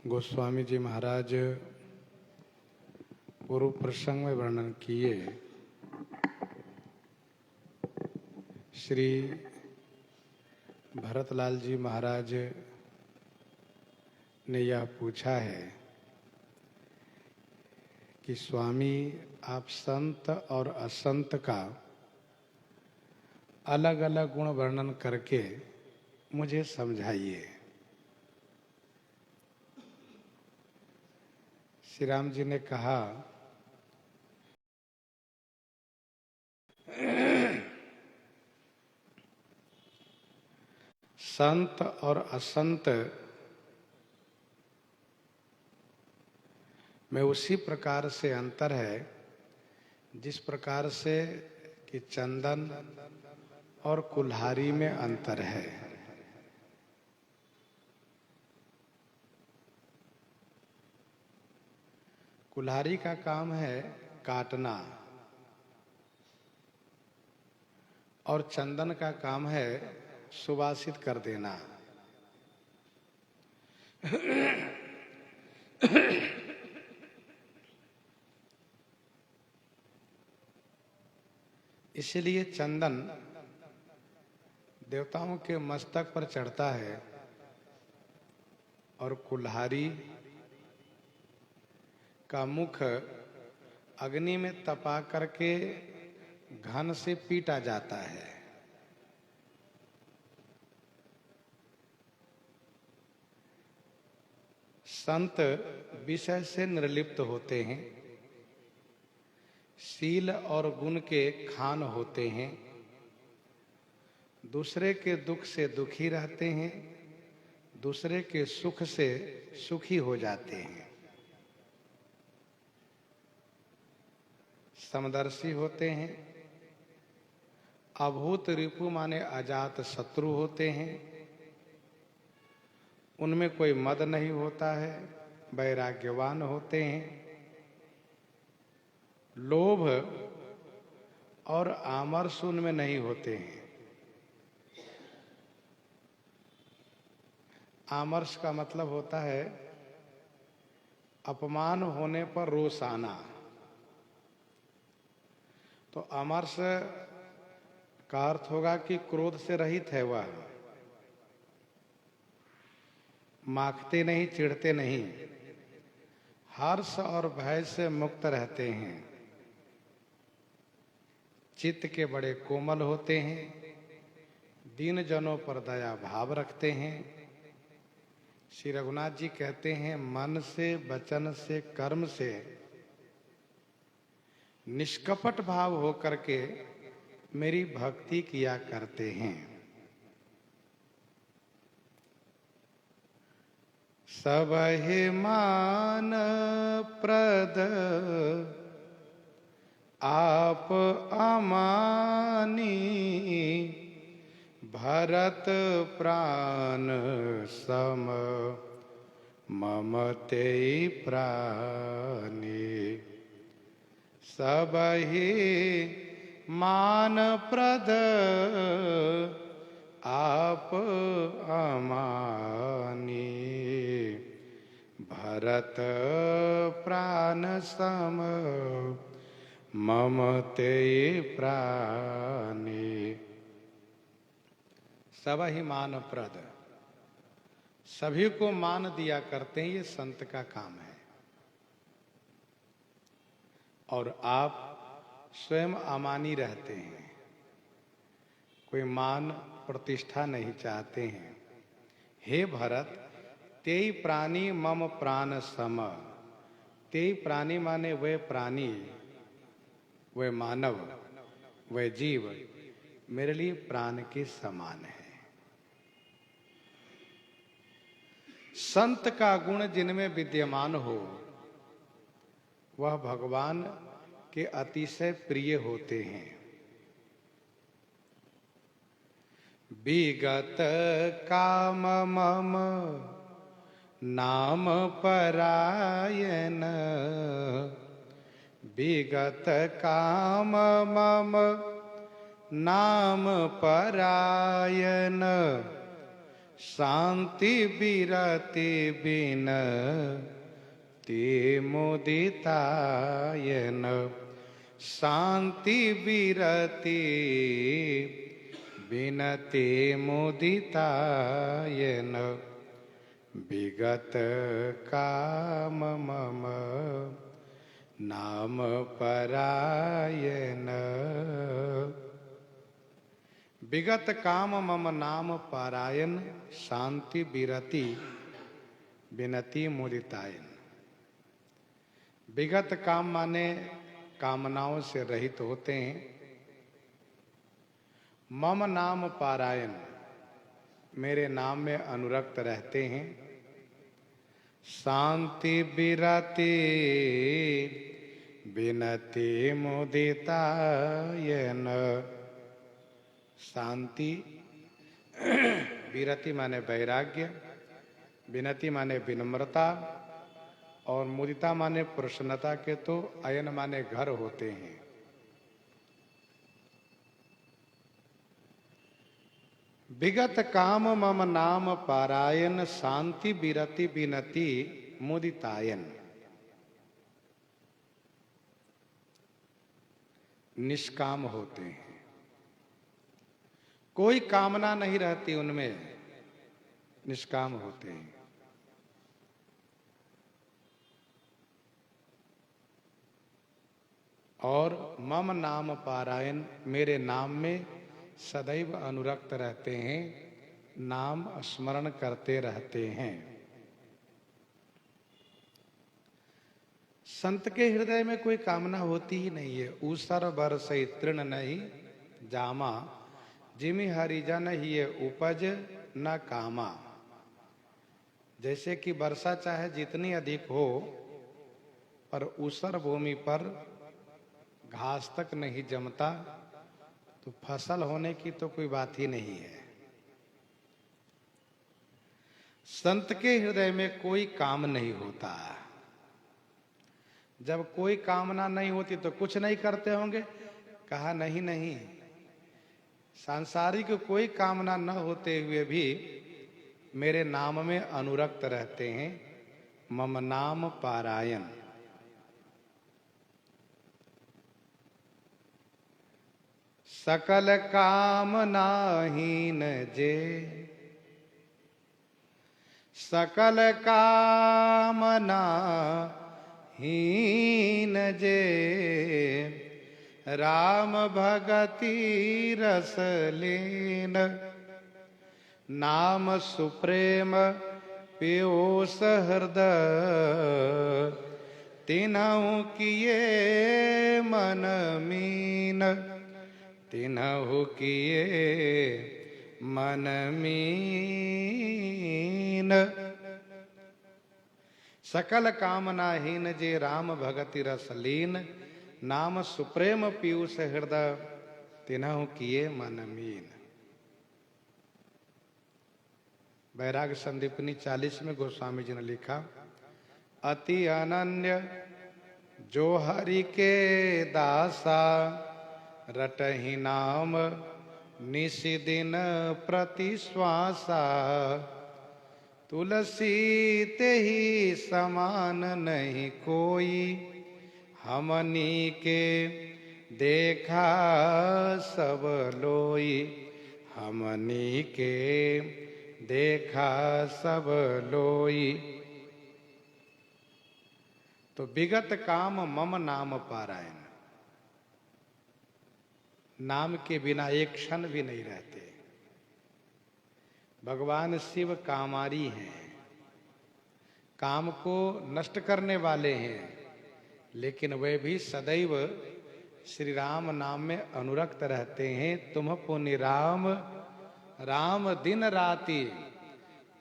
गोस्वामी जी महाराज पूर्व प्रसंग में वर्णन किए। श्री भरतलाल जी महाराज ने यह पूछा है कि स्वामी आप संत और असंत का अलग अलग गुण वर्णन करके मुझे समझाइए। श्री राम जी ने कहा, संत और असंत में उसी प्रकार से अंतर है जिस प्रकार से कि चंदन और कुल्हाड़ी में अंतर है। कुल्हाड़ी का काम है काटना और चंदन का काम है सुवासित कर देना। इसलिए चंदन देवताओं के मस्तक पर चढ़ता है और कुल्हाड़ी का मुख अग्नि में तपा करके घन से पीटा जाता है। संत विषय से निर्लिप्त होते हैं, शील और गुण के खान होते हैं, दूसरे के दुख से दुखी रहते हैं, दूसरे के सुख से सुखी हो जाते हैं, समदर्शी होते हैं, अभूत रिपु माने अजात शत्रु होते हैं, उनमें कोई मद नहीं होता है, वैराग्यवान होते हैं, लोभ और आमर्ष उनमें नहीं होते हैं। आमर्ष का मतलब होता है अपमान होने पर रोष आना। तो आमर्ष का अर्थ होगा कि क्रोध से रहित है वह, माखते नहीं, चिढ़ते नहीं, हर्ष और भय से मुक्त रहते हैं, चित्त के बड़े कोमल होते हैं, दीन जनों पर दया भाव रखते हैं। श्री रघुनाथ जी कहते हैं, मन से, वचन से, कर्म से निष्कपट भाव होकर के मेरी भक्ति किया करते हैं। सबहि मान प्रद आप अमानी, भरत प्राण सम मम तेहि प्राणी। सबहि मान प्रद आप अमानी, भरत प्राण सम मम तेहि प्राणी। सबहि मान प्रद, सभी को मान दिया करते हैं, ये संत का काम है। और आप स्वयं अमानी रहते हैं, कोई मान प्रतिष्ठा नहीं चाहते हैं। हे भरत, तेई प्राणी मम प्राण सम। तेई प्राणी माने वे प्राणी, वे मानव, वे जीव मेरे लिए प्राण के समान है। संत का गुण जिनमें विद्यमान हो वह भगवान के अतिशय प्रिय होते हैं। विगत काम मम नाम परायण, विगत काम मम नाम परायण, शांति बिरति बिन ते मुदितायन। शांति बिरति बिनते मुदितायन। विगत काम मम नाम परायण। विगत काम मम नाम पारायण। शांति बिरति बिनती मुदितायन। विगत काम माने कामनाओं से रहित होते हैं। मम नाम पारायण, मेरे नाम में अनुरक्त रहते हैं। शांति बिरति बिनती मुदितायन। शांति विरति माने वैराग्य, विनति माने विनम्रता और मुदिता माने प्रसन्नता के तो अयन माने घर होते हैं। विगत काम मम नाम पारायण। शांति बिरति बिनति मुदितायन। निष्काम होते हैं, कोई कामना नहीं रहती उनमें, निष्काम होते हैं। और मम नाम पारायण, मेरे नाम में सदैव अनुरक्त रहते हैं, नाम स्मरण करते रहते हैं। संत के हृदय में कोई कामना होती ही नहीं है। ऊसर बरसई तृण नहीं जामा, जिमि हरिजन ही उपज न कामा। जैसे कि वर्षा चाहे जितनी अधिक हो, पर ऊसर भूमि पर घास तक नहीं जमता, तो फसल होने की तो कोई बात ही नहीं है। संत के हृदय में कोई काम नहीं होता। जब कोई कामना नहीं होती तो कुछ नहीं करते होंगे? कहा नहीं नहीं, सांसारिक कोई कामना न होते हुए भी मेरे नाम में अनुरक्त रहते हैं। मम नाम पारायण। सकल कामनाहीन जे, सकल कामना हीन जे, राम भगति रस लीन। नाम सुप्रेम पीयूष हृदय, तिन्हु किए मन मीन। तिन्हु किए मन मीन। सकल कामनाहीन जे, राम भगति रस लीन। नाम सुप्रेम पीयूष हृदय, तिन्हु किए मन मीन। वैराग्य संदीपनी 40 में गोस्वामी जी ने लिखा, अति अनन्य जो हरि के दासा, रटहि नाम निशि दिन प्रति श्वासा। तुलसी ते ही समान नहीं कोई, हमनी के देखा सब लोई। हमनी के देखा सब लोई। तो विगत काम मम नाम पारायण। नाम के बिना एक क्षण भी नहीं रहते। भगवान शिव कामारी हैं, काम को नष्ट करने वाले हैं, लेकिन वे भी सदैव श्री राम नाम में अनुरक्त रहते हैं। तुम पुनि राम राम दिन राति,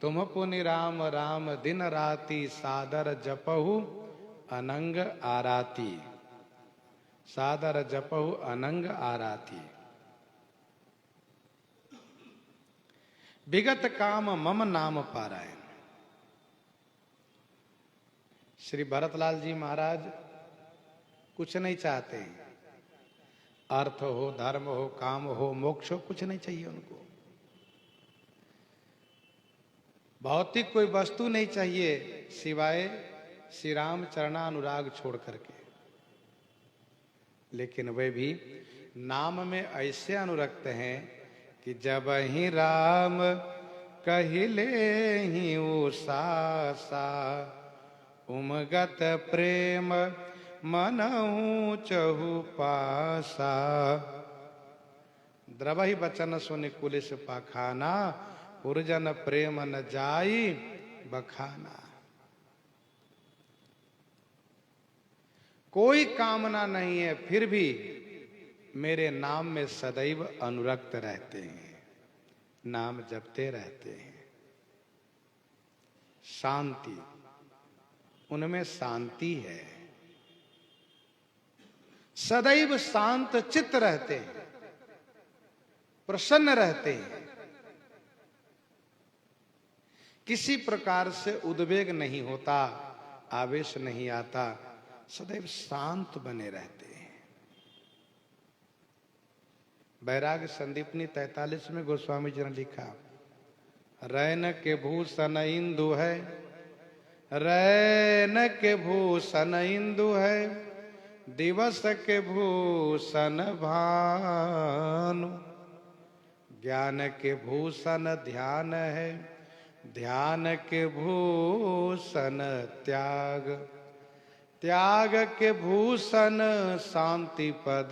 तुम पुनि राम राम दिन राति। सादर जपहु अनंग आराती, सादर जपहु अनंग आराती। विगत काम मम नाम पारायण। श्री भरतलाल जी महाराज कुछ नहीं चाहते हैं। अर्थ हो, धर्म हो, काम हो, मोक्ष हो, कुछ नहीं चाहिए उनको। भौतिक कोई वस्तु नहीं चाहिए सिवाय श्री राम चरणानुराग छोड़ करके। लेकिन वे भी नाम में ऐसे अनुरक्त हैं कि जब ही राम कहिले ही उषा उमगत प्रेम मनहु चहु पासा। द्रवहि बचन सुनि कुलिस पाखाना पुरजन प्रेम न जाई बखाना। कोई कामना नहीं है फिर भी मेरे नाम में सदैव अनुरक्त रहते हैं, नाम जपते रहते हैं। शांति, उनमें शांति है, सदैव शांत चित्त रहते हैं, प्रसन्न रहते हैं, किसी प्रकार से उद्वेग नहीं होता, आवेश नहीं आता, सदैव शांत बने रहते हैं। बैराग संदीपनी 43 में गोस्वामी जी ने लिखा, रैन के भूषण इंदु है, रैन के भूषण इंदु है, दिवस के भूषण भानु। ज्ञान के भूषण ध्यान है, ध्यान के भूषण त्याग, त्याग के भूषण शांति पद,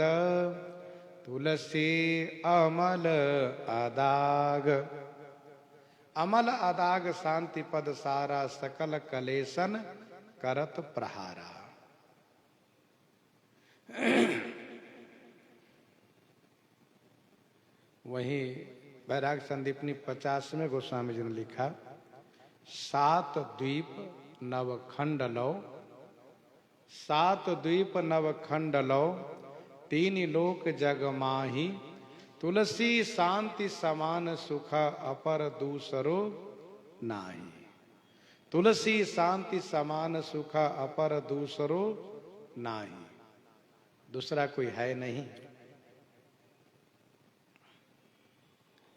तुलसी अमल अदाग। अमल अदाग शांति पद सारा, सकल कलेशन करत प्रहारा। वहीं बैराग संदीपनी 50 में गोस्वामी जी ने लिखा, 7 द्वीप नवखंड लो, 7 द्वीप नवखंड लो, 3 लोक जग माही, तुलसी शांति समान सुख अपर दूसरो नाही। तुलसी शांति समान सुख अपर दूसरो नाही, दूसरा कोई है नहीं।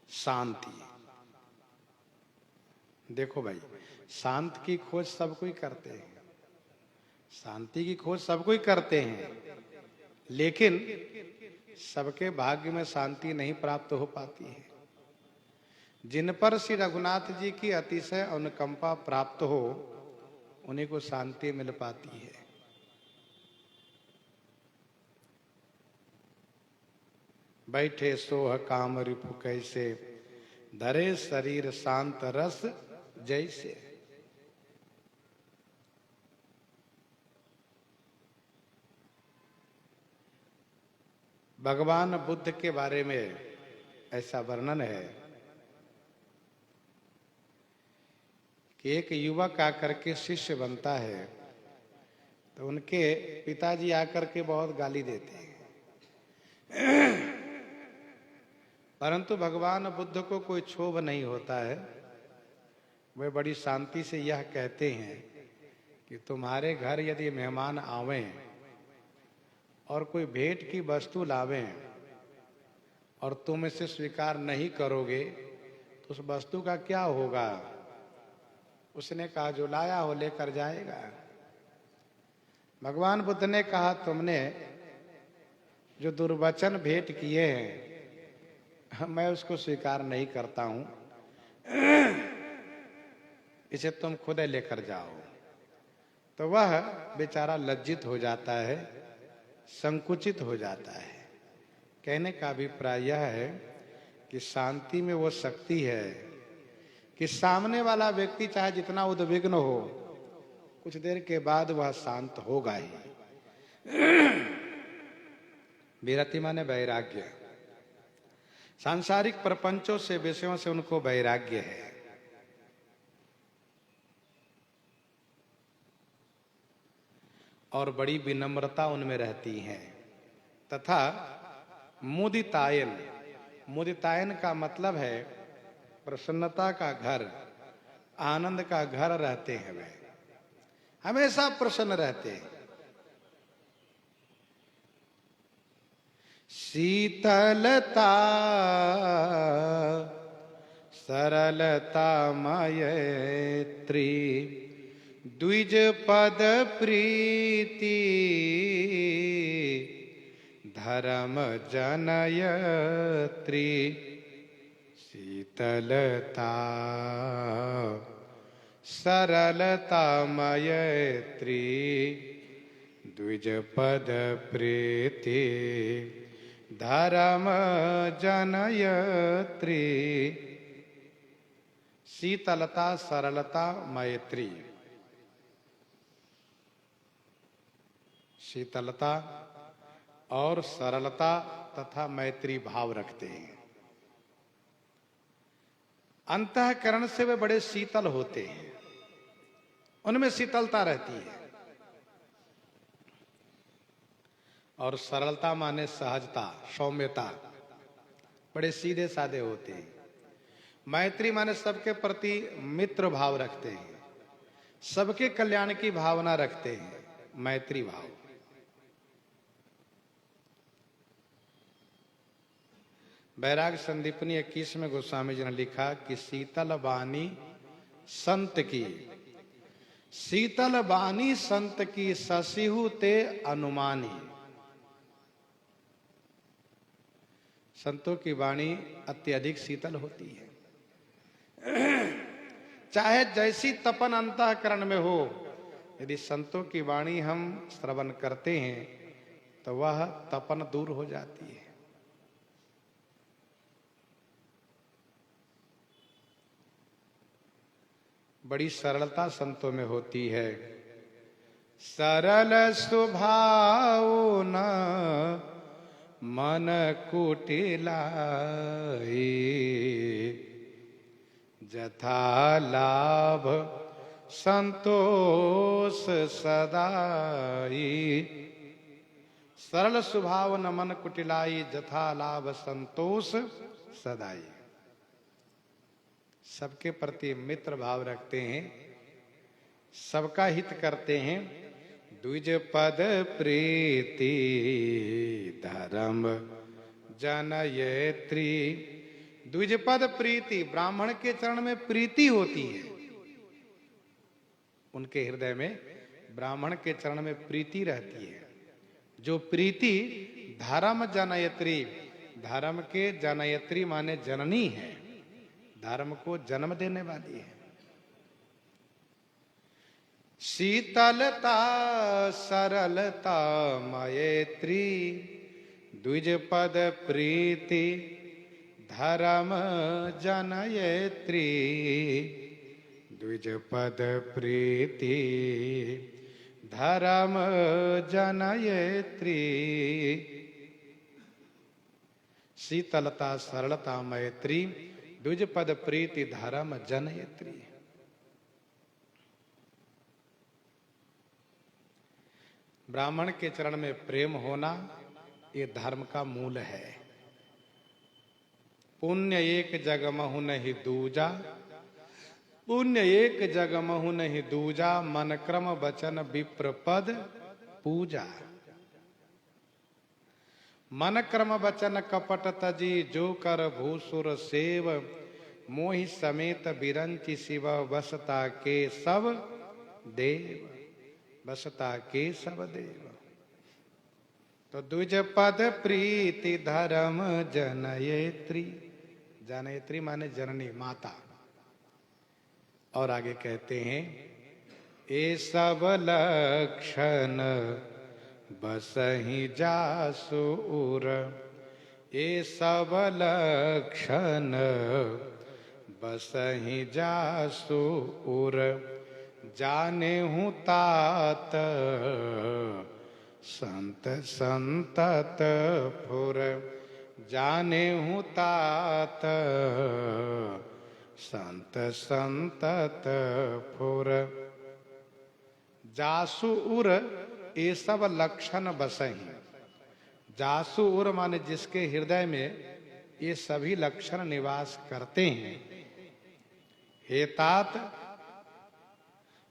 शांति, देखो भाई, शांत की खोज सब कोई करते हैं, शांति की खोज सब कोई करते हैं, लेकिन सबके भाग्य में शांति नहीं प्राप्त हो पाती है। जिन पर श्री रघुनाथ जी की अतिशय अनुकंपा प्राप्त हो, उन्हीं को शांति मिल पाती है। बैठे सोह काम रिपु कैसे, धरे शरीर शांत रस जैसे। भगवान बुद्ध के बारे में ऐसा वर्णन है कि एक युवक आकर के शिष्य बनता है, तो उनके पिताजी आकर के बहुत गाली देते हैं, परंतु भगवान बुद्ध को कोई क्षोभ नहीं होता है। वे बड़ी शांति से यह कहते हैं कि तुम्हारे घर यदि मेहमान आवें और कोई भेंट की वस्तु लावें और तुम इसे स्वीकार नहीं करोगे तो उस वस्तु का क्या होगा? उसने कहा, जो लाया हो लेकर जाएगा। भगवान बुद्ध ने कहा, तुमने जो दुर्वचन भेंट किए हैं मैं उसको स्वीकार नहीं करता हूं, इसे तुम खुद लेकर जाओ। तो वह बेचारा लज्जित हो जाता है, संकुचित हो जाता है। कहने का अभिप्राय यह है कि शांति में वो शक्ति है कि सामने वाला व्यक्ति चाहे जितना उद्विग्न हो, कुछ देर के बाद वह शांत होगा ही। विरति माने वैराग्य, सांसारिक प्रपंचों से, विषयों से उनको वैराग्य है। और बड़ी विनम्रता उनमें रहती है। तथा मुदितायन, मुदितायन का मतलब है प्रसन्नता का घर, आनंद का घर रहते हैं। वे हमेशा प्रसन्न रहते हैं। शीतलता सरलता मैत्री द्विज पद प्रीति धर्म जनयत्री शीतलता सरलता मैत्री द्विज पद प्रीति धर्म जनयत्री शीतलता सरलता मैत्री। शीतलता और सरलता तथा मैत्री भाव रखते हैं। अंतःकरण से वे बड़े शीतल होते हैं, उनमें शीतलता रहती है। और सरलता माने सहजता, सौम्यता, बड़े सीधे साधे होते हैं। मैत्री माने सबके प्रति मित्र भाव रखते हैं, सबके कल्याण की भावना रखते हैं, मैत्री भाव। बैराग संदीपनी 21 में गोस्वामी जी ने लिखा कि शीतल बानी संत की, शीतल बानी संत की ससिहु ते अनुमानी। संतों की वाणी अत्यधिक शीतल होती है, चाहे जैसी तपन अंतःकरण में हो, यदि संतों की वाणी हम श्रवण करते हैं तो वह तपन दूर हो जाती है। बड़ी सरलता संतों में होती है। सरल स्वभाव न मन कुटिलाई जथा लाभ संतोष सदाई। सरल स्वभाव न मन कुटिलाई जथा लाभ संतोष सदाई। सबके प्रति मित्र भाव रखते हैं, सबका हित करते हैं। द्विज पद प्रीति धर्म जनयत्री। द्विज पद प्रीति, ब्राह्मण के चरण में प्रीति होती है, उनके हृदय में ब्राह्मण के चरण में प्रीति रहती है। जो प्रीति धर्म जनयत्री, धर्म के जनयत्री माने जननी है, धर्म को जन्म देने वाली है। शीतलता सरलता मैत्री द्विज पद प्रीति धर्म जनयत्री। द्विज पद प्रीति धर्म जनयत्री। शीतलता सरलता मैत्री द्विज पद प्रीति धर्म जनयत्री। ब्राह्मण के चरण में प्रेम होना ये धर्म का मूल है। पुण्य एक जग महु नहीं दूजा, पुण्य एक जग महु नहीं दूजा, मन क्रम वचन विप्र पद पूजा। मन क्रम वचन कपट तजी जो कर भूसुर सेव, मोहि समेत बिरंचि शिव बसता के सब देव। बसता के सब देव। तो द्विज पद प्रीति धर्म जनयत्री। जनयत्री माने जननी, माता। और आगे कहते हैं ए सब लक्षण बसहि जासुर। ए सब लक्षण बसहि जासुर, जाने हूँ तात संत संतत फुर। जाने हूँ तात संत संतत फुर। जासुर ये सब लक्षण बसही। जासुर माने जिसके हृदय में ये सभी लक्षण निवास करते हैं। हेतात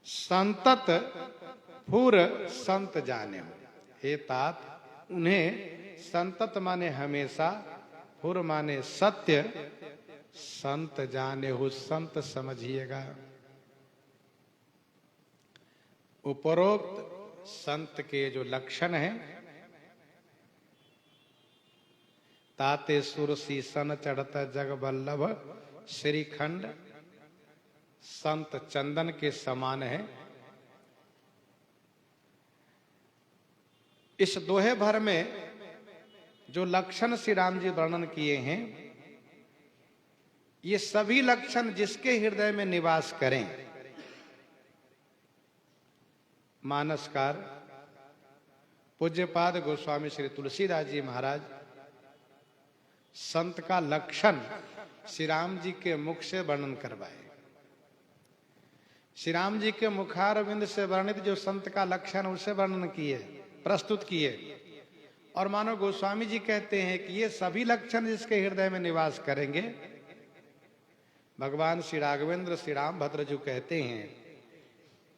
संतत फुर संत जाने हो। हेतात उन्हें संतत माने हमेशा, फुर माने सत्य, संत जाने हो संत समझिएगा। उपरोक्त संत के जो लक्षण हैं, ताते सुर सीसन चढ़ता जग बल्लभ श्रीखंड, संत चंदन के समान है। इस दोहे भर में जो लक्षण श्री राम जी वर्णन किए हैं, ये सभी लक्षण जिसके हृदय में निवास करें, मानसकार पूज्यपाद गोस्वामी श्री तुलसीदास जी महाराज संत का लक्षण श्री राम जी के मुख से वर्णन करवाए। श्री राम जी के मुखारविंद से वर्णित जो संत का लक्षण उसे वर्णन किए, प्रस्तुत किए। और मानो गोस्वामी जी कहते हैं कि ये सभी लक्षण जिसके हृदय में निवास करेंगे, भगवान श्री राघवेंद्र श्री रामभद्र जो कहते हैं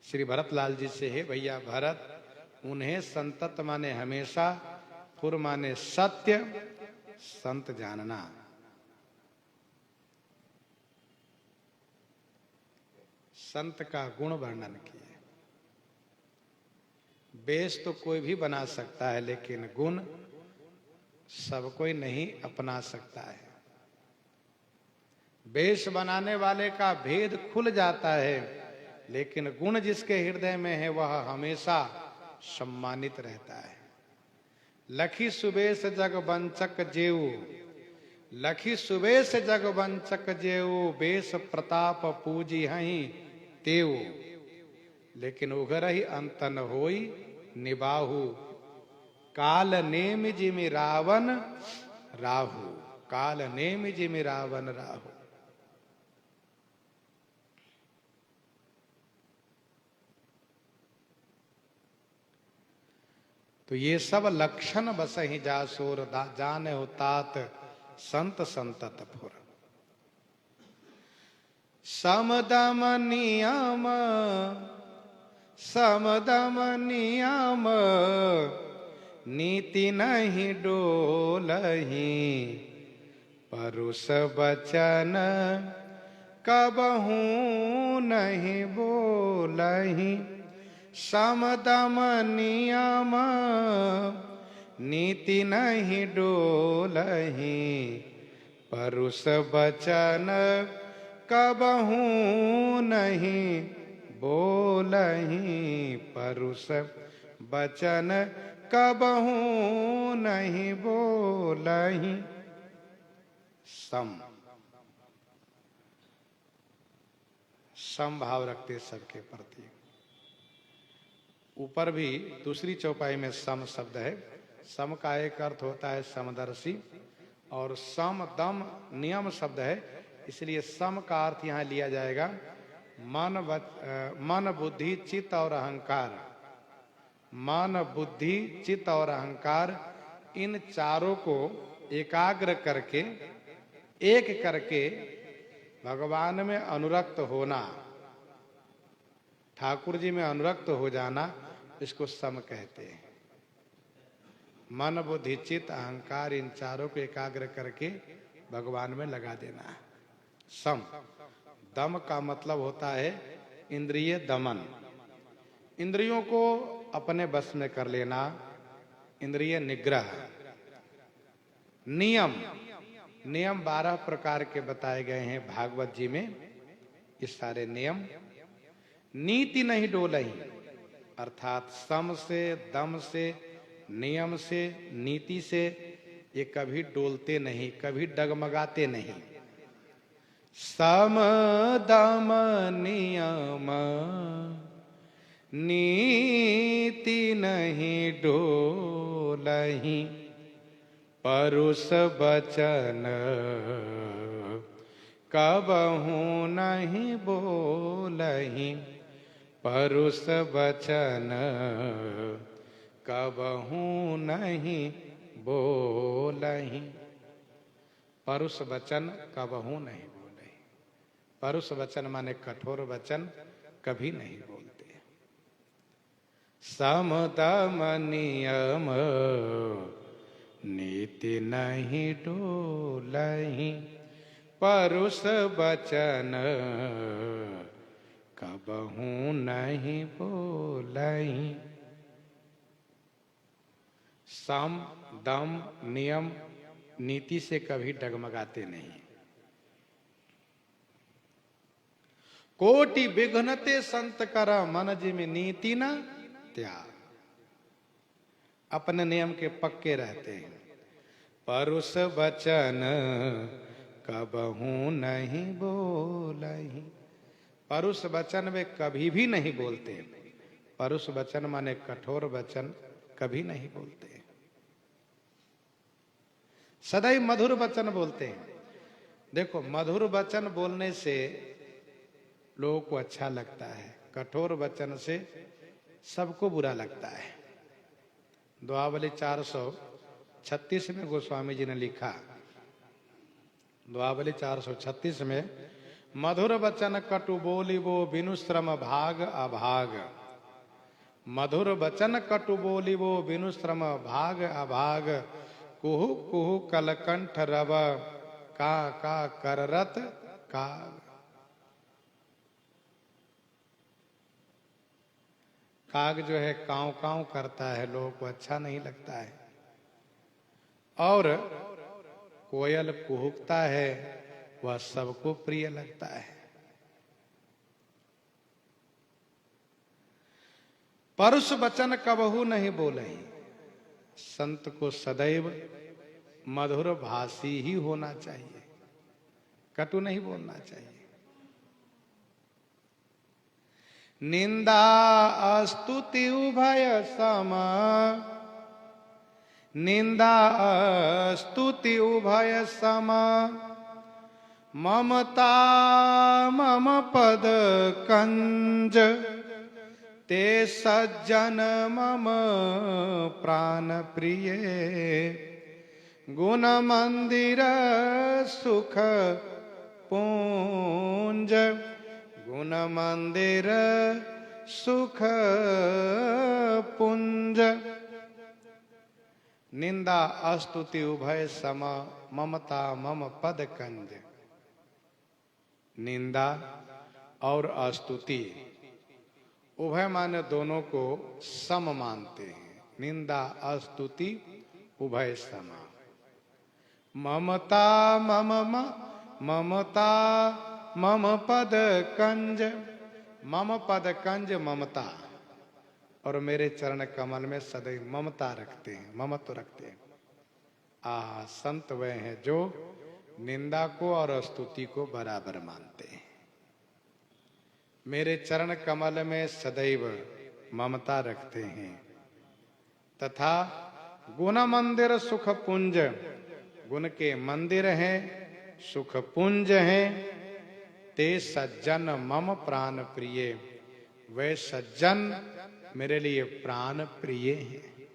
श्री भरतलाल जी से, है भैया भरत, उन्हें संतत माने हमेशा, पुर माने सत्य, संत जानना। संत का गुण वर्णन किए। वेश तो कोई भी बना सकता है, लेकिन गुण सब कोई नहीं अपना सकता है। वेश बनाने वाले का भेद खुल जाता है, लेकिन गुण जिसके हृदय में है वह हमेशा सम्मानित रहता है। लखी सुबेश जग बंचक जेऊ, लखी सुबेश जग बंचक जेऊ, बेश प्रताप पूजी हई तेऊ, लेकिन उगर ही अंतन होई निबाहु, काल नेम जिमि रावण राहु, काल नेम जिमि रावण राहु। तो ये सब लक्षण बस ही जासोर, जाने हो तात संत संतत फुर। समदम नियम, समदम नियम, नीति नहीं डोलही, परुष बचन कबहू नहीं बोलही। समदम नियम, नीति नहीं डोलही, परुष बचन कबहू नहीं बोलही, परुष बचन कबहू नहीं बोलही। सम, सम भाव रखते सबके प्रति। ऊपर भी दूसरी चौपाई में सम शब्द है। सम का एक अर्थ होता है समदर्शी, और सम दम नियम शब्द है, इसलिए सम का अर्थ यहाँ लिया जाएगा मन बुद्धि चित्त और अहंकार। मन बुद्धि चित्त और अहंकार, इन चारों को एकाग्र करके, एक करके भगवान में अनुरक्त होना, ठाकुर जी में अनुरक्त हो जाना, इसको सम कहते हैं। मन बुद्धि चित्त अहंकार, इन चारों को एकाग्र करके भगवान में लगा देना, सम। दम का मतलब होता है इंद्रिय दमन, इंद्रियों को अपने बस में कर लेना, इंद्रिय निग्रह। नियम, नियम 12 प्रकार के बताए गए हैं भागवत जी में, ये सारे नियम। नीति नहीं डोलही, अर्थात सम से, दम से, नियम से, नीति से ये कभी डोलते नहीं, कभी डगमगाते नहीं। सम दम नियम, नीति नहीं डोलही, परुष बचन कबहू नहीं बोलही, परुष बचन कबहू नहीं बोलही। परुष वचन कबहू नहीं बोलही। परुष वचन माने कठोर वचन कभी नहीं बोलते। सम दम नियम, नीति नहीं डोलही, परुष बचन कबहू नहीं बोलहीं। सम दम नियम नीति से कभी डगमगाते नहीं। कोटि विघ्नते संत कर मन जिम नीति न त्याग। अपने नियम के पक्के रहते हैं। परुष बचन कबहू नहीं बोलहीं। परुष वचन वे कभी भी नहीं बोलते। परुष वचन माने कठोर वचन कभी नहीं बोलते। सदैव मधुर वचन बोलते हैं। देखो, मधुर वचन बोलने से लोगों को अच्छा लगता है, कठोर वचन से सबको बुरा लगता है। दुआवली 436 में गोस्वामी जी ने लिखा, दुआवली 436 में, मधुर वचन कटु बोली वो बिनु श्रम भाग अभाग। मधुर वचन कटु बोली वो बिनु श्रम भाग अभाग। कुहु कुहु कलकंठ रव का कररत काग। काग जो है काव काव करता है, लोगों को अच्छा नहीं लगता है। और कोयल कुहुकता है, वह सबको प्रिय लगता है। परुष वचन कबहू नहीं बोलहीं। संत को सदैव मधुर भाषी ही होना चाहिए, कटु नहीं बोलना चाहिए। निंदा स्तुति उभय सम, निंदा स्तुति उभय सम। ममता मम पद कंज, ते सज्जन मम प्राण प्रिय। गुण मंदिर सुख पुंज, गुण मंदिर सुख पुंज। निंदा स्तुति उभय सम, ममता मम पद कंज। निंदा और स्तुति उभय माने दोनों को सम मानते हैं। निंदा स्तुति उभय सम। ममता मम ममता मम पद कंज। मम पद कंज ममता, और मेरे चरण कमल में सदैव ममता रखते हैं, ममत्व रखते हैं। आह, संत वे हैं जो निंदा को और स्तुति को बराबर मानते हैं। मेरे चरण कमल में सदैव ममता रखते हैं। तथा गुण मंदिर सुख पुंज, गुण के मंदिर हैं, सुख पुंज हैं। ते सज्जन मम प्राण प्रिय, वे सज्जन मेरे लिए प्राण प्रिय हैं,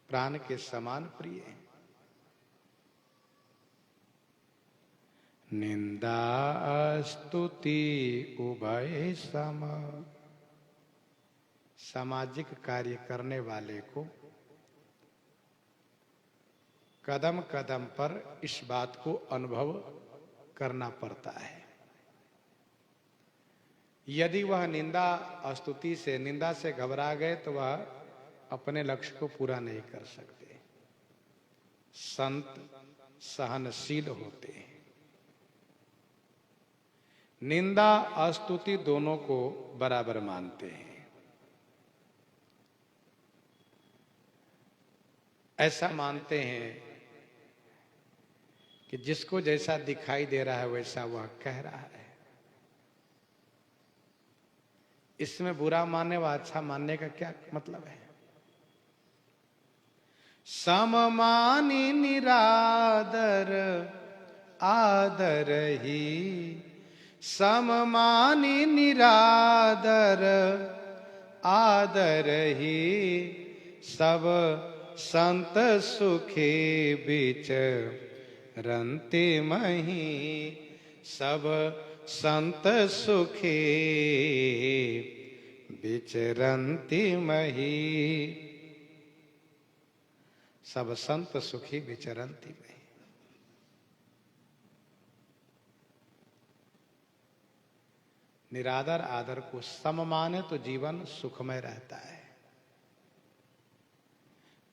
प्राण के समान प्रिय हैं। निंदा स्तुति उभय सम। सामाजिक कार्य करने वाले को कदम कदम पर इस बात को अनुभव करना पड़ता है। यदि वह निंदा स्तुति से, निंदा से घबरा गए तो वह अपने लक्ष्य को पूरा नहीं कर सकते। संत सहनशील होते हैं। निंदा स्तुति दोनों को बराबर मानते हैं। ऐसा मानते हैं कि जिसको जैसा दिखाई दे रहा है वैसा वह कह रहा है। इसमें बुरा मानने व अच्छा मानने का क्या मतलब है? सममानी निरादर आदर ही, सममानी निरादर आदर ही। सब संत सुखी बीच रंते मही, सब संत सुखी विचरंती मही। सब संत सुखी विचरंती मही। निरादर आदर को सम माने तो जीवन सुखमय रहता है।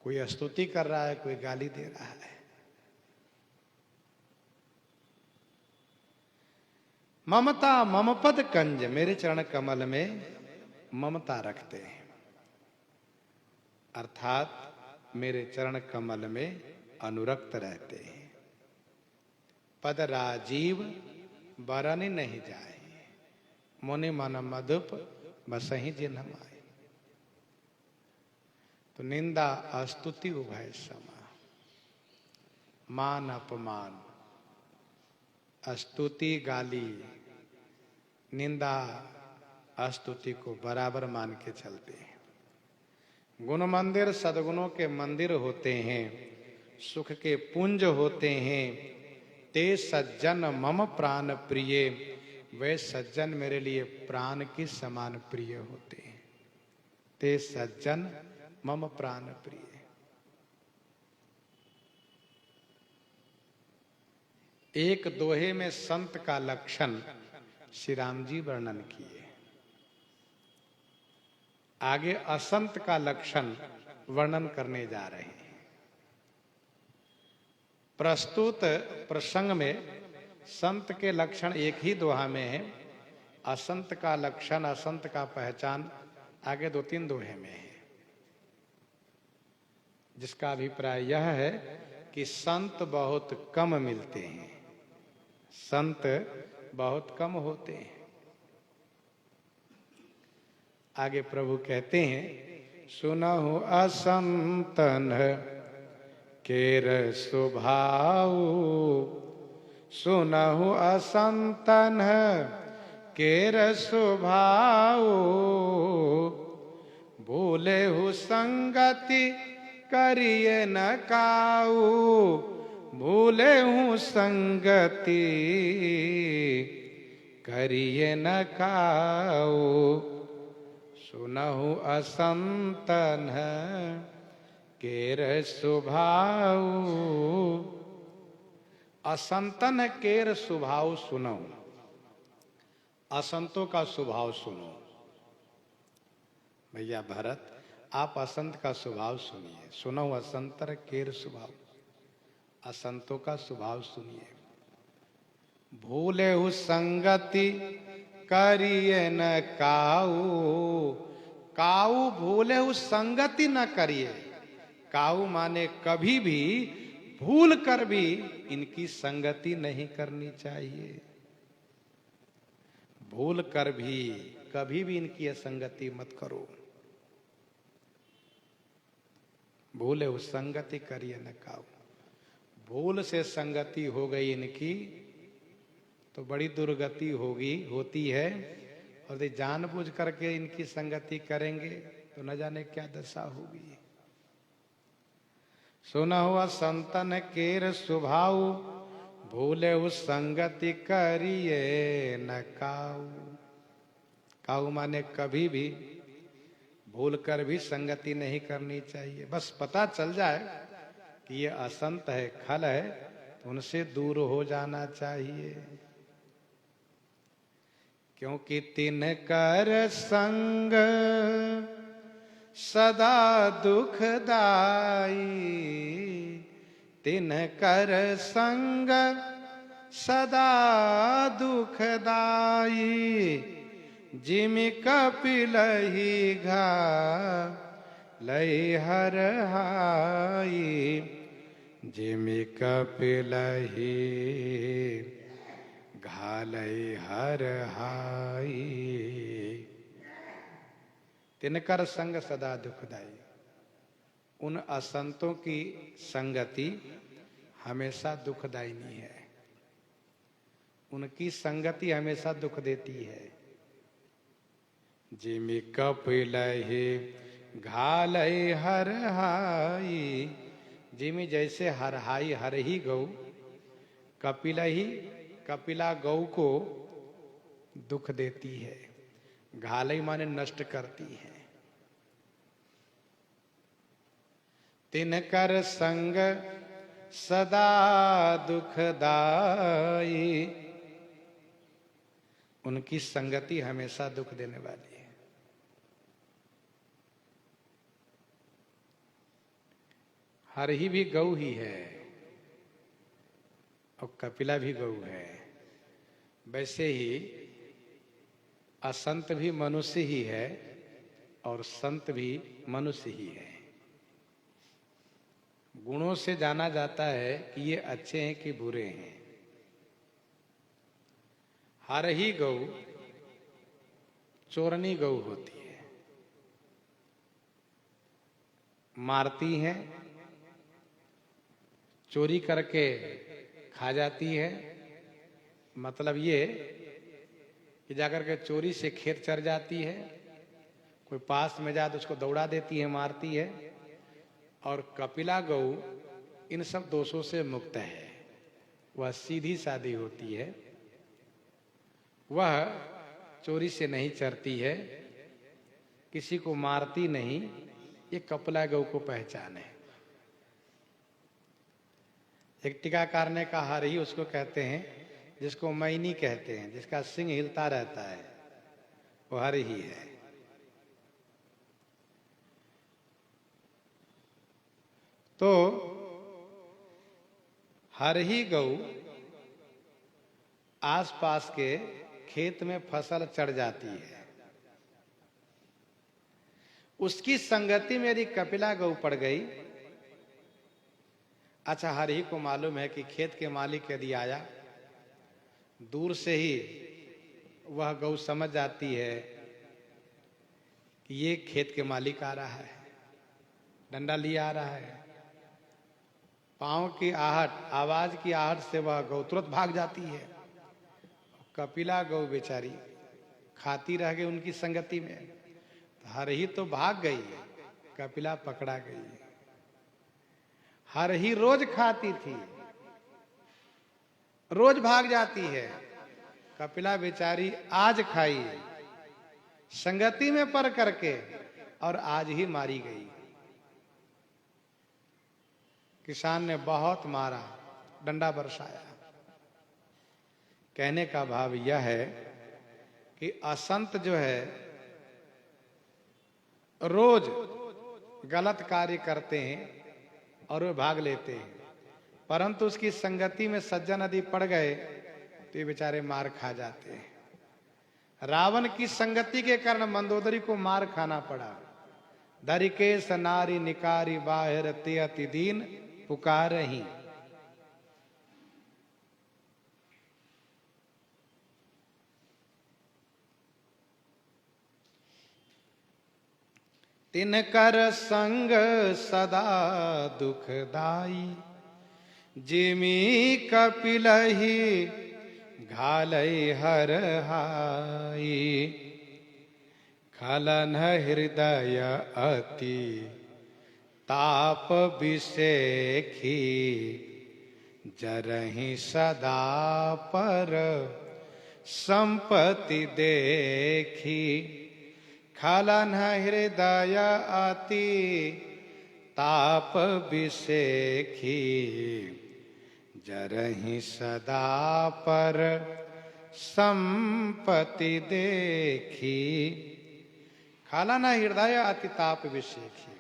कोई स्तुति कर रहा है, कोई गाली दे रहा है। ममता मम पद कंज, मेरे चरण कमल में ममता रखते हैं, अर्थात मेरे चरण कमल में अनुरक्त रहते हैं। पद राजीव बरन नहीं जाए, मुनि मन मधुप बसहि जिन माए। तो निंदा स्तुति उभय समा, मान अपमान, स्तुति गाली, निंदा स्तुति को बराबर मान के चलते हैं। गुण मंदिर सद्गुणों के मंदिर होते हैं, सुख के पुंज होते हैं। ते सज्जन मम प्राण प्रिय, वे सज्जन मेरे लिए प्राण की समान प्रिय होते हैं। ते सज्जन मम प्राण प्रिय। एक दोहे में संत का लक्षण श्री राम जी वर्णन किए। आगे असंत का लक्षण वर्णन करने जा रहे हैं। प्रस्तुत प्रसंग में संत के लक्षण एक ही दोहा में है, असंत का लक्षण, असंत का पहचान आगे 2-3 दोहे में है, जिसका अभिप्राय यह है कि संत बहुत कम मिलते हैं, संत बहुत कम होते हैं। आगे प्रभु कहते हैं, सुनहु असंतन केर स्वभाव, सुनहु असंतन केर स्वभाव, भूले हु संगति करिए न काऊ, भूले हूँ संगति करिए न काऊ। सुनहु असंतन केर स्वभाव, असंतन केर स्वभाव सुनो, असंतों का स्वभाव सुनो। भैया भरत, आप असंत का स्वभाव सुनिए। सुनो असंतर केर स्वभाव, असंतों का स्वभाव सुनिए। भूले हु संगति करिए न काऊ, काऊ भूले हु संगति न करिए। काऊ माने कभी भी भूल कर भी इनकी संगति नहीं करनी चाहिए। भूल कर भी कभी भी इनकी संगति मत करो। भूले हु संगति करिए न काऊ, भूल से संगति हो गई इनकी तो बड़ी दुर्गति होती है। और यदि जानबूझ करके इनकी संगति करेंगे तो न जाने क्या दशा होगी। सुनहु असंतन केर स्वभाव, भूले हु संगति करिए न काऊ। काऊ माने कभी भी भूल कर भी संगति नहीं करनी चाहिए। बस पता चल जाए कि ये असंत है, खल है, तो उनसे दूर हो जाना चाहिए। क्योंकि तिनकर संग सदा दुखदाई, तिनकर संग सदा दुखदाई, जिमि कपिलहि घा लई हर हाई, जिमि कपिलहि घालई हर हाई। तिनकर संग सदा दुखदाई, उन असंतों की संगति हमेशा दुखदायिनी है। उनकी संगति हमेशा दुख देती है। जिमि कपिलहि घालई हर हाई, जिमि जैसे हर हाई हर ही गौ, कपिलहि कपिला गौ को दुख देती है। घालई माने नष्ट करती है। तिनकर संग सदा दुखदाई, उनकी संगति हमेशा दुख देने वाली है। हरही भी गौ ही है और कपिला भी गौ है। वैसे ही असंत भी मनुष्य ही है और संत भी मनुष्य ही है। गुणों से जाना जाता है कि ये अच्छे हैं कि बुरे हैं। हर ही गौ चोरनी गौ होती है, मारती है, चोरी करके खा जाती है। मतलब ये कि जाकर के चोरी से खेत चर जाती है, कोई पास में जा तो उसको दौड़ा देती है, मारती है। और कपिला गौ इन सब दोषों से मुक्त है। वह सीधी सादी होती है, वह चोरी से नहीं चरती है, किसी को मारती नहीं। ये कपिला गौ को पहचान है। एक टीकाकार ने कहा हरही उसको कहते हैं जिसको मैनी कहते हैं, जिसका सिंह हिलता रहता है, वो हरही है। तो हरही गौ आसपास के खेत में फसल चढ़ जाती है। उसकी संगति में यदि कपिला गौ पड़ गई, अच्छा हरही को मालूम है कि खेत के मालिक यदि आया, दूर से ही वह गौ समझ जाती है कि ये खेत के मालिक आ रहा है, डंडा लिए आ रहा है। पांव की आहट, आवाज की आहट से वह गौ तुरंत भाग जाती है। कपिला गौ बेचारी खाती रह गई उनकी संगति में। हरही तो भाग गई, कपिला पकड़ा गई। हरही रोज खाती थी, रोज भाग जाती है। कपिला बेचारी आज खाई, संगति में पड़ करके, और आज ही मारी गई। किसान ने बहुत मारा, डंडा बरसाया। कहने का भाव यह है कि असंत जो है रोज गलत कार्य करते हैं और वे भाग लेते हैं, परंतु उसकी संगति में सज्जन यदि पड़ गए तो ये बेचारे मार खा जाते हैं। रावण की संगति के कारण मंदोदरी को मार खाना पड़ा। धरिकेश नारी निकारी बाहिर ते अति दीन पुकारहि। तिनकर संग सदा दुखदाई, जिमी कपिलहि घालई हर हाई। खलन हृदय अति ताप विषेखी, जरहि सदा पर संपत्ति देखी। खलन हृदय अति ताप विषेखी, जरहि सदा पर संपत्ति देखी। खलन हृदय अति ताप विषेखी,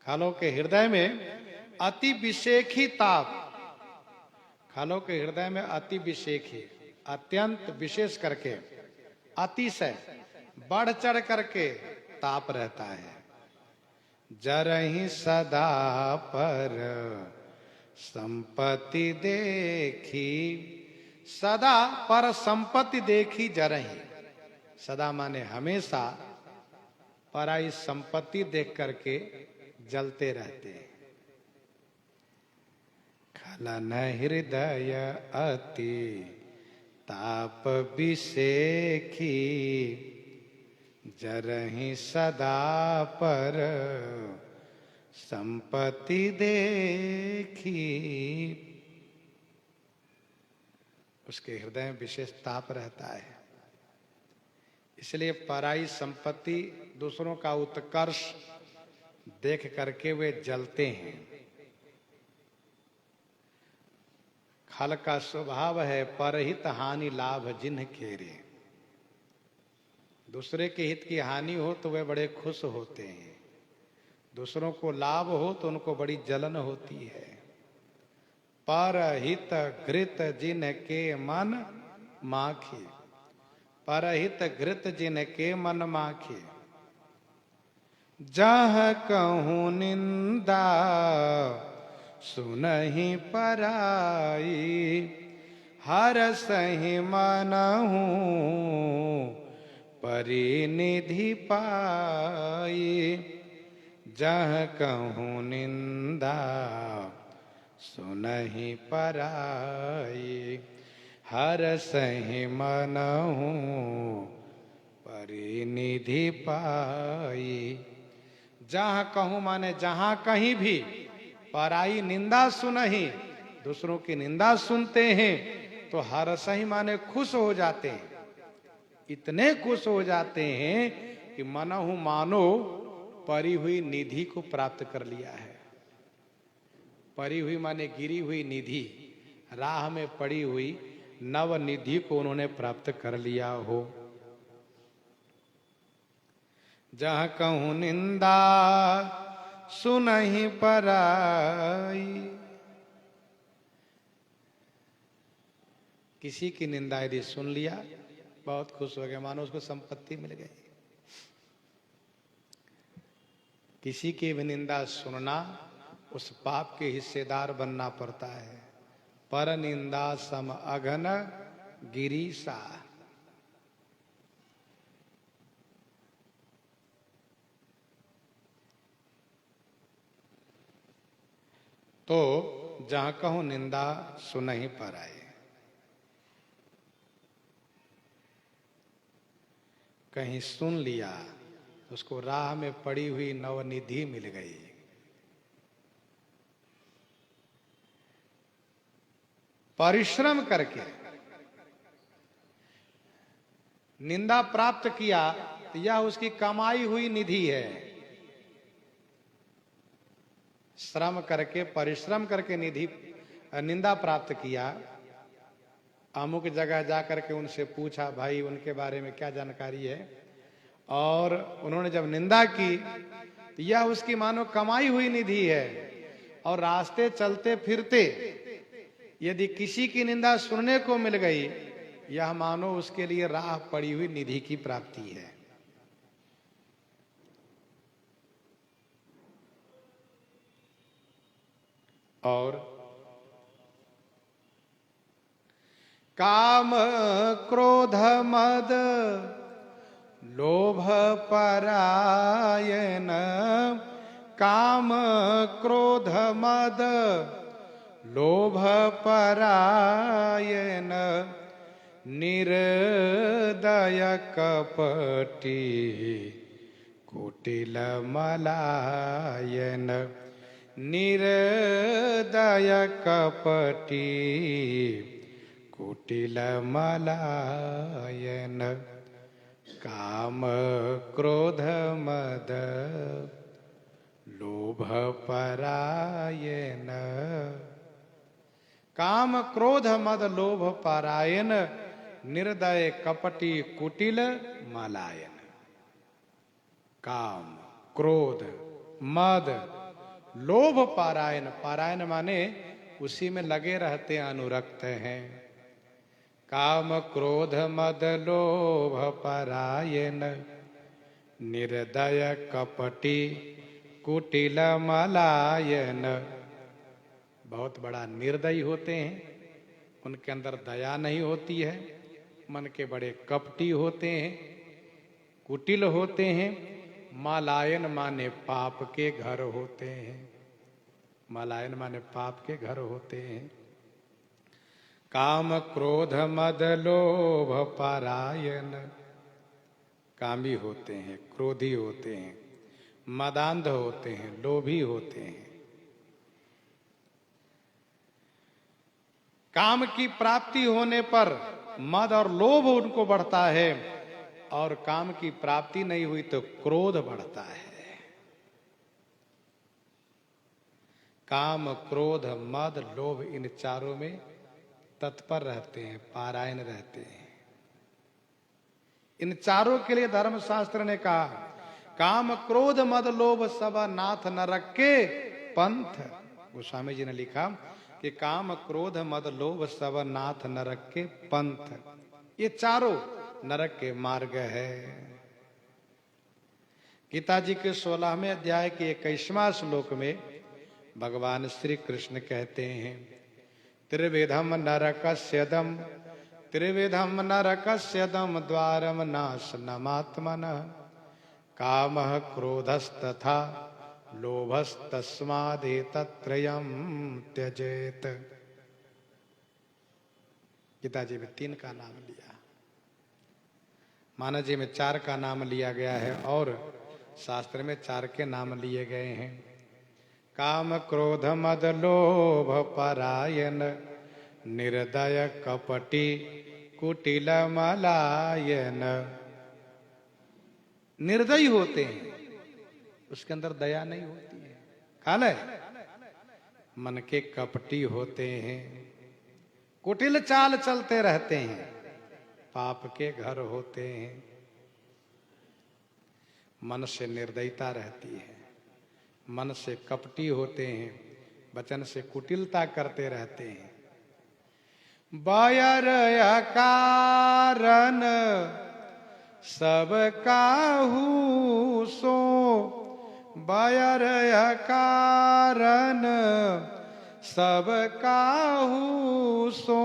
खालों के हृदय में अति विषेखी ताप। खालों के हृदय में अति विषेखी, अत्यंत विशेष करके, अतिशय बढ़ चढ़ करके ताप रहता है। जरहि सदा पर संपत्ति देखी, सदा पर संपत्ति देखी। जरहि, सदा माने हमेशा, पराई संपत्ति देख करके जलते रहते हैं। खलन हृदय अति ताप विषेखी, जरहि सदा पर संपत्ति देखी। उसके हृदय में विशेष ताप रहता है, इसलिए पराई संपत्ति, दूसरों का उत्कर्ष देख करके वे जलते हैं। खल का स्वभाव है परहित हानि लाभ जिन्ह केरे। दूसरे के हित की हानि हो तो वे बड़े खुश होते हैं, दूसरों को लाभ हो तो उनको बड़ी जलन होती है। परहित घृत जिनके मन माखे, परहित घृत जिनके मन माखे, जहाँ कहूँ निंदा सुनहि पराई, हर सही मनहु परिनिधि पाई। जहाँ कहूँ निंदा सुनहि पराई, हर सही मनहु परिनिधि पाई। जहाँ कहूँ माने जहाँ कहीं भी, पराई निंदा सुनहि, दूसरों की निंदा सुनते हैं तो हर सही माने खुश हो जाते हैं। इतने खुश हो जाते हैं कि मनहु मानो परी हुई निधि को प्राप्त कर लिया है। परी हुई माने गिरी हुई निधि, राह में पड़ी हुई नव निधि को उन्होंने प्राप्त कर लिया हो। जहाँ कहूँ निंदा सुनहि पराई, किसी की निंदा यदि सुन लिया बहुत खुश हो गए, मानो उसको संपत्ति मिल गई। किसी की भी निंदा सुनना उस पाप के हिस्सेदार बनना पड़ता है। पर निंदा सम अघन गिरीसा। तो जहां कहूं निंदा सुनहि पराए, कहीं सुन लिया तो उसको राह में पड़ी हुई नवनिधि मिल गई। परिश्रम करके निंदा प्राप्त किया तो यह उसकी कमाई हुई निधि है। श्रम करके परिश्रम करके निंदा प्राप्त किया। अमुक जगह जाकर के उनसे पूछा, भाई उनके बारे में क्या जानकारी है, और उन्होंने जब निंदा की तो यह उसकी मानो कमाई हुई निधि है। और रास्ते चलते फिरते यदि किसी की निंदा सुनने को मिल गई, यह मानो उसके लिए राह पड़ी हुई निधि की प्राप्ति है। और काम क्रोध मद लोभ परायण, काम क्रोध मद लोभ परायण, निर्दय कपटी कुटिल मलायन, निर्दय कपटी कुटिल मलायन, काम क्रोध मद लोभ परायण, काम क्रोध मद लोभ परायण, निर्दय कपटी कुटिल मलायन। काम क्रोध मद लोभ पारायण, पारायण माने उसी में लगे रहते हैं, अनुरक्त हैं। काम क्रोध मद लोभ परायण, निर्दय कपटी कुटिल मलायन। बहुत बड़ा निर्दयी होते हैं, उनके अंदर दया नहीं होती है, मन के बड़े कपटी होते हैं, कुटिल होते हैं। मलायन माने पाप के घर होते हैं, मलायन माने पाप के घर होते हैं। काम क्रोध मद लोभ परायण, कामी होते हैं, क्रोधी होते हैं, मदांध होते हैं, लोभी होते हैं। काम की प्राप्ति होने पर मद और लोभ उनको बढ़ता है, और काम की प्राप्ति नहीं हुई तो क्रोध बढ़ता है। काम क्रोध मद लोभ इन चारों में तत्पर रहते हैं, पारायण रहते हैं। इन चारों के लिए धर्मशास्त्र ने कहा काम क्रोध मद लोभ सब नाथ नरक के पंथ। गोस्वामी जी ने लिखा कि काम क्रोध मद लोभ सब नाथ नरक के पंथ, ये चारों नरक के मार्ग है। गीता जी के 16वें अध्याय के 21वां श्लोक में भगवान श्री कृष्ण कहते हैं त्रिविधम नरकस्यदम त्रिविधम नरकस्यदम द्वारम नाशनमात्मनः कामः क्रोधस्तथा लोभस्तस्मादेतत्रयं त्यजेत। गीता जी में 3 का नाम लिया, मानव जी में 4 का नाम लिया गया है और शास्त्र में 4 के नाम लिए गए हैं। काम क्रोध मद लोभ परायण निर्दय कपटी कुटिल मलायन। निर्दयी होते हैं, उसके अंदर दया नहीं होती है। काल है, मन के कपटी होते हैं, कुटिल चाल चलते रहते हैं, पाप के घर होते हैं। मन से निर्दयता रहती है, मन से कपटी होते हैं, वचन से कुटिलता करते रहते हैं। बायर कारण सब काहू सो, बायर कारण सब काहू सो,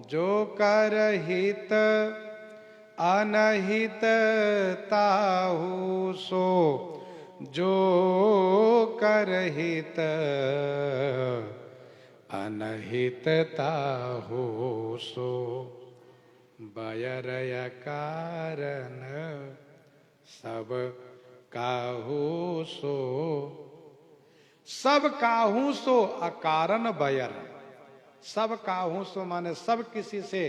जो कर हित अनहित ताहू सो, जो कर हित अनहित ताहू सो। बायर कारण सब काहू सो, सब काहू सो अकारण बयर। सब काहू सो माने सब किसी से,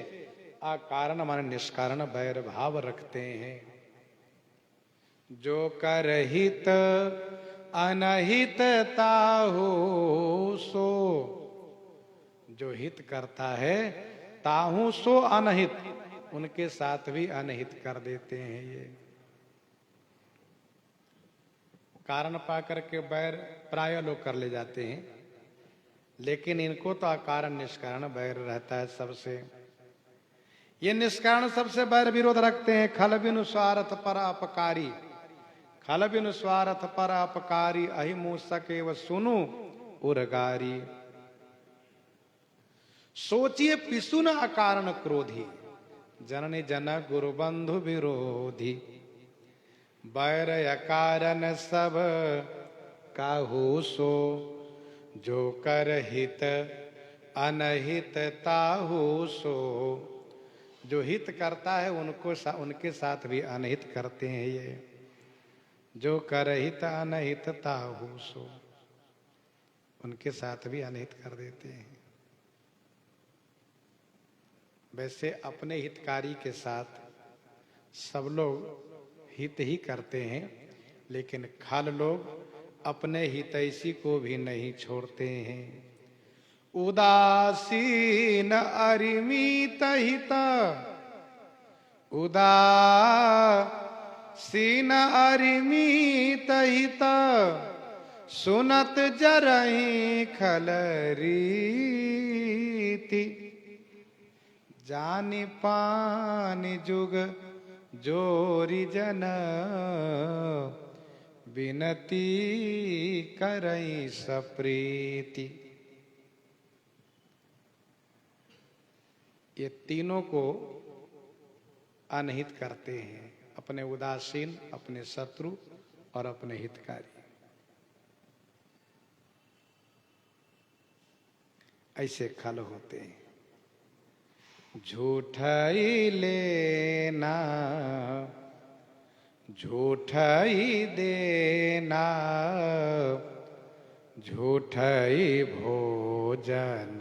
अकारण माने निष्कारण बैर भाव रखते हैं। जो कर हित अनहित ताहू सो, जो हित करता है ताहू सो अनहित, उनके साथ भी अनहित कर देते हैं। ये कारण पाकर के बैर प्राय लोग कर ले जाते हैं, लेकिन इनको तो अकारण निष्कारण बैर रहता है सबसे। ये निष्कारण सबसे बैर विरोध रखते हैं। खल बिनु स्वार्थ पर अपकारी, खल बिनु स्वार्थ पर अपकारी, अहिमु सके व सुनु उरगारी। सोचिए पिसुन अकारण क्रोधी, जननी जनक गुरु बंधु विरोधी। बैर अकारण सब काहू सो, जो कर हित अनहित ताहू सो। जो हित करता है उनको उनके साथ भी अनहित करते हैं ये। जो कर हित अनहित ताहू सो, उनके साथ भी अनहित कर देते हैं। वैसे अपने हितकारी के साथ सब लोग हित ही करते हैं, लेकिन खल लोग अपने हितैषी को भी नहीं छोड़ते हैं। उदासीन अरिमित हित, उदासीन अरिमित हित, सुनत जरहि खल रीति। जानि पानि जुग जोरी जन, विनती करई सप्रीति। ये तीनों को अनहित करते हैं, अपने उदासीन, अपने शत्रु और अपने हितकारी। ऐसे खल होते हैं। झूठाई लेना झूठाई देना, झूठाई भोजन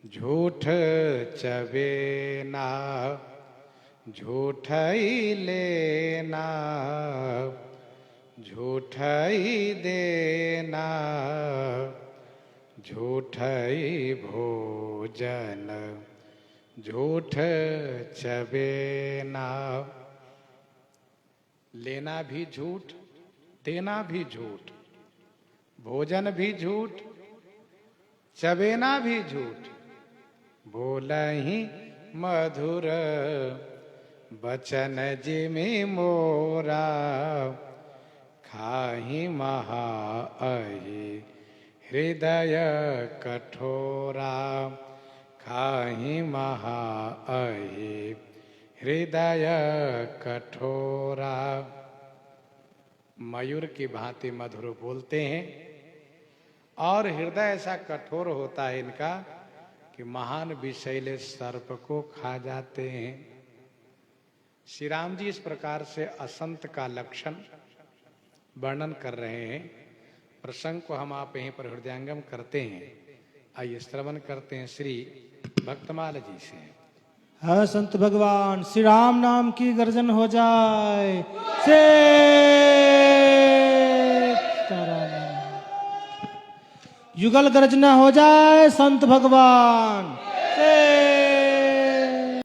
झूठ चबेना। झूठाई लेना झूठाई देना, झूठाई भोजन झूठ चबे ना। लेना भी झूठ, देना भी झूठ, भोजन भी झूठ, चबेना भी झूठ, बोलहि मधुर बचन जिमि मोरा, खाहि महा अहि हृदय कठोरा, खाहि महा अहि हृदय कठोरा। मयूर की भांति मधुर बोलते हैं और हृदय ऐसा कठोर होता है इनका कि महान विषैले सर्प को खा जाते हैं। श्री राम जी इस प्रकार से असंत का लक्षण वर्णन कर रहे हैं। प्रसंग को हम आप यहीं पर हृदयंगम करते हैं। आइए श्रवण करते हैं श्री भक्तमाल जी से। है संत भगवान श्री राम नाम की गर्जन हो जाए से युगल गर्जना हो जाए संत भगवान